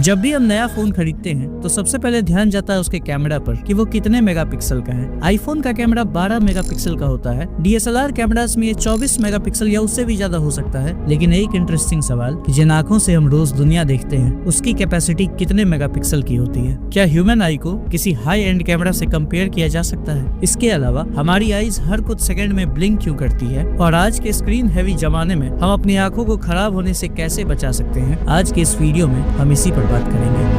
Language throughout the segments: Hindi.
जब भी हम नया फोन खरीदते हैं तो सबसे पहले ध्यान जाता है उसके कैमरा पर कि वो कितने मेगापिक्सल का है। आईफोन का कैमरा 12 मेगापिक्सल का होता है। डीएसएलआर कैमरास में ये 24 मेगापिक्सल या उससे भी ज्यादा हो सकता है। लेकिन एक इंटरेस्टिंग सवाल कि जिन आंखों से हम रोज दुनिया देखते हैं उसकी कैपेसिटी कितने मेगापिक्सल की होती है? क्या ह्यूमन आई को किसी हाई एंड कैमरा से कंपेयर किया जा सकता है? इसके अलावा हमारी आईज हर कुछ सेकंड में ब्लिंक क्यों करती है और आज के स्क्रीन हैवी जमाने में हम अपनी आंखों को खराब होने से कैसे बचा सकते हैं? आज के इस वीडियो में हम इसी पर बात करेंगे।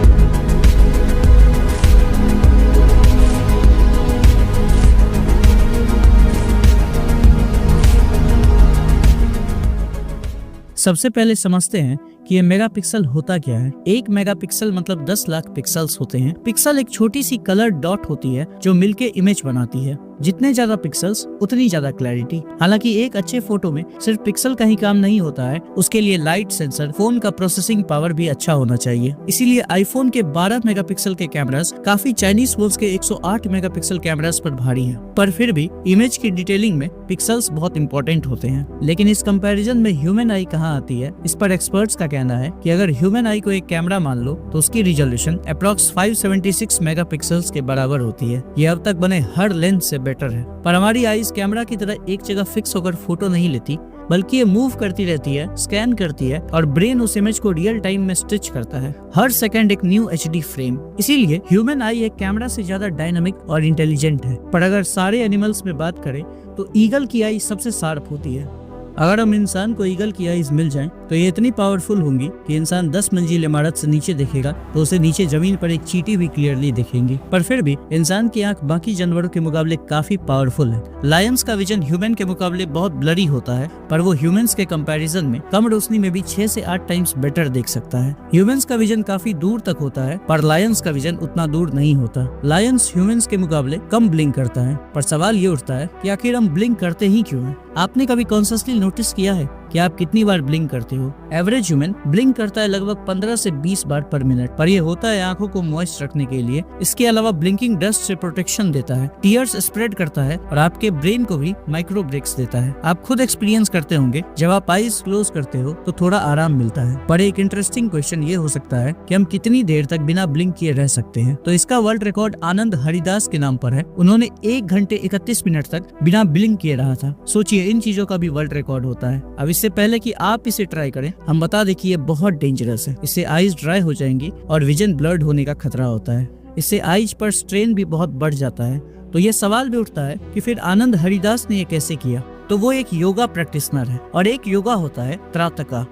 सबसे पहले समझते हैं कि ये मेगापिक्सल होता क्या है। 1 मेगापिक्सल मतलब 10 लाख पिक्सल्स होते हैं। पिक्सल एक छोटी सी कलर डॉट होती है जो मिलके इमेज बनाती है। जितने ज्यादा पिक्सल्स उतनी ज्यादा क्लैरिटी। हालांकि एक अच्छे फोटो में सिर्फ पिक्सल का ही काम नहीं होता है, उसके लिए लाइट सेंसर, फोन का प्रोसेसिंग पावर भी अच्छा होना चाहिए। इसीलिए आईफोन के 12 मेगापिक्सल के कैमरास काफी चाइनीज फोन्स के 108 मेगापिक्सल कैमरास पर भारी हैं। पर फिर भी इमेज की डिटेलिंग में पिक्सल्स बहुत इंपॉर्टेंट होते हैं। लेकिन इस कंपैरिजन में ह्यूमन आई कहाँ आती है? इस पर एक्सपर्ट्स का कहना है कि अगर ह्यूमन आई को एक कैमरा मान लो तो उसकी रिजोल्यूशन अप्रॉक्स 576 मेगापिक्सल्स के बराबर होती है। ये अब तक बने हर लेंस से बेटर है। पर हमारी आईज कैमरा की तरह एक जगह फिक्स होकर फोटो नहीं लेती, बल्कि ये मूव करती रहती है, स्कैन करती है और ब्रेन उस इमेज को रियल टाइम में स्टिच करता है। हर सेकंड एक न्यू एचडी फ्रेम। इसीलिए ह्यूमन आई एक कैमरा से ज्यादा डायनामिक और इंटेलिजेंट है। पर अगर सारे एनिमल्स में बात करें तो ईगल की आई सबसे शार्प होती है। अगर हम इंसान को ईगल की आईज मिल जाएं तो ये इतनी पावरफुल होंगी कि इंसान 10 मंजिल इमारत से नीचे देखेगा तो उसे नीचे जमीन पर एक चींटी भी क्लियरली दिखेंगी। पर फिर भी इंसान की आंख बाकी जानवरों के मुकाबले काफी पावरफुल है। लायंस का विजन ह्यूमन के मुकाबले बहुत ब्लरी होता है, पर वो ह्यूमंस के कंपैरिजन में कम रोशनी में भी 6 से 8 टाइम्स बेटर देख सकता है। ह्यूमंस का विजन काफी दूर तक होता है, पर लायंस का विजन उतना दूर नहीं होता। लायंस ह्यूमंस के मुकाबले कम ब्लिंक करता है। पर सवाल ये उठता है कि आखिर हम ब्लिंक करते ही क्यों हैं? आपने कभी कॉन्शियसली नोटिस किया है कि आप कितनी बार ब्लिंक करते हो? एवरेज ह्यूमन ब्लिंक करता है लगभग 15 से 20 बार पर मिनट, पर ये होता है आंखों को मॉइस्ट रखने के लिए। इसके अलावा ब्लिंकिंग डस्ट से प्रोटेक्शन देता है, टीयर्स स्प्रेड करता है और आपके ब्रेन को भी माइक्रो ब्रेक्स देता है। आप खुद एक्सपीरियंस करते होंगे, जब आप आईज क्लोज करते हो तो थोड़ा आराम मिलता है। पर एक इंटरेस्टिंग क्वेश्चन ये हो सकता है कि हम कितनी देर तक बिना ब्लिंक किए रह सकते हैं? तो इसका वर्ल्ड रिकॉर्ड आनंद हरिदास के नाम पर है। उन्होंने 1 घंटे 31 मिनट तक बिना ब्लिंक किए रहा था। सोचिए, इन चीजों का भी वर्ल्ड रिकॉर्ड होता है। अब इससे पहले कि आप इसे ट्राई करें, हम बता दें कि ये बहुत डेंजरस है। इससे आईज ड्राई हो जाएंगी और विजन ब्लर्ड होने का खतरा होता है। इससे आईज पर स्ट्रेन भी बहुत बढ़ जाता है। तो ये सवाल भी उठता है कि फिर आनंद हरिदास ने ये कैसे किया? तो वो एक योगा प्रैक्टिशनर है और एक योगा होता है त्राटका,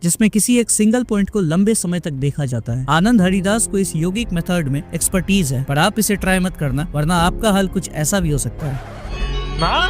जिसमें किसी एक सिंगल पॉइंट को लंबे समय तक देखा जाता है। आनंद हरिदास को इस योगिक मेथड में एक्सपर्टीज है, पर आप इसे ट्राई मत करना, वरना आपका हाल कुछ ऐसा भी हो सकता है। माँ,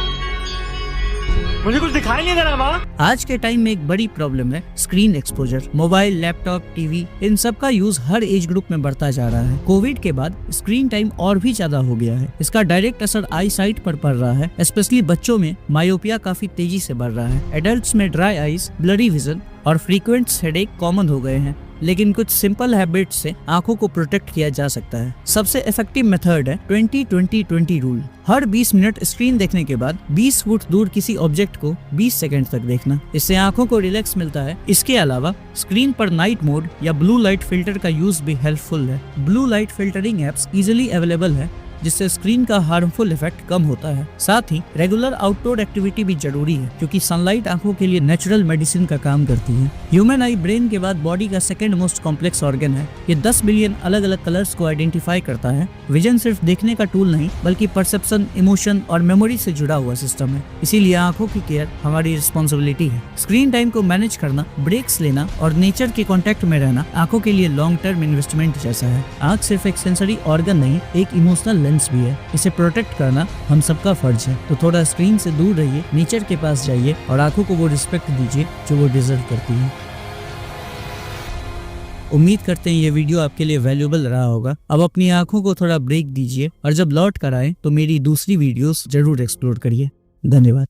मुझे कुछ दिखाई नहीं दे रहा माँ। आज के टाइम में एक बड़ी प्रॉब्लम है screen exposure. Mobile, laptop, TV, इन सब का यूज हर एज ग्रुप में बढ़ता जा रहा है। कोविड के बाद स्क्रीन टाइम और भी ज्यादा हो गया है। इसका डायरेक्ट असर आई साइट पर पड़ रहा है। स्पेशली बच्चों में मायोपिया काफी तेजी से बढ़ रहा है। एडल्ट्स में ड्राई आईज, ब्लरी विजन और फ्रीक्वेंट हेडेक कॉमन हो गए हैं। लेकिन कुछ सिंपल हैबिट्स से आंखों को प्रोटेक्ट किया जा सकता है। सबसे इफेक्टिव मेथड है 20-20-20 रूल। हर 20 मिनट स्क्रीन देखने के बाद 20 फुट दूर किसी ऑब्जेक्ट को 20 सेकंड तक देखना। इससे आंखों को रिलैक्स मिलता है। इसके अलावा स्क्रीन पर नाइट मोड या ब्लू लाइट फिल्टर का यूज भी हेल्पफुल है। Blue light filtering apps easily available है, जिससे स्क्रीन का हार्मफुल इफेक्ट कम होता है। साथ ही रेगुलर आउटडोर एक्टिविटी भी जरूरी है, क्योंकि सनलाइट आंखों के लिए नेचुरल मेडिसिन का काम करती है। ह्यूमन आई ब्रेन के बाद बॉडी का सेकंड मोस्ट कॉम्प्लेक्स ऑर्गन है। ये 10 बिलियन अलग अलग कलर्स को आइडेंटिफाई करता है। विजन सिर्फ देखने का टूल नहीं, बल्कि परसेप्शन, इमोशन और मेमोरी से जुड़ा हुआ सिस्टम है। इसीलिए आंखों की केयर हमारी रिस्पॉन्सिबिलिटी है। स्क्रीन टाइम को मैनेज करना, ब्रेक्स लेना और नेचर के कॉन्टेक्ट में रहना आंखों के लिए लॉन्ग टर्म इन्वेस्टमेंट जैसा है। आंख सिर्फ एक सेंसरी ऑर्गन नहीं, एक इमोशनल लेंस भी है। इसे प्रोटेक्ट करना हम सबका फर्ज है। तो थोड़ा स्क्रीन से दूर रहिए, नेचर के पास जाइए और आंखों को वो रिस्पेक्ट दीजिए जो वो डिजर्व करती है। उम्मीद करते हैं ये वीडियो आपके लिए वैल्यूएबल रहा होगा। अब अपनी आंखों को थोड़ा ब्रेक दीजिए और जब लौट कर आए तो मेरी दूसरी वीडियोस जरूर एक्सप्लोर करिए। धन्यवाद।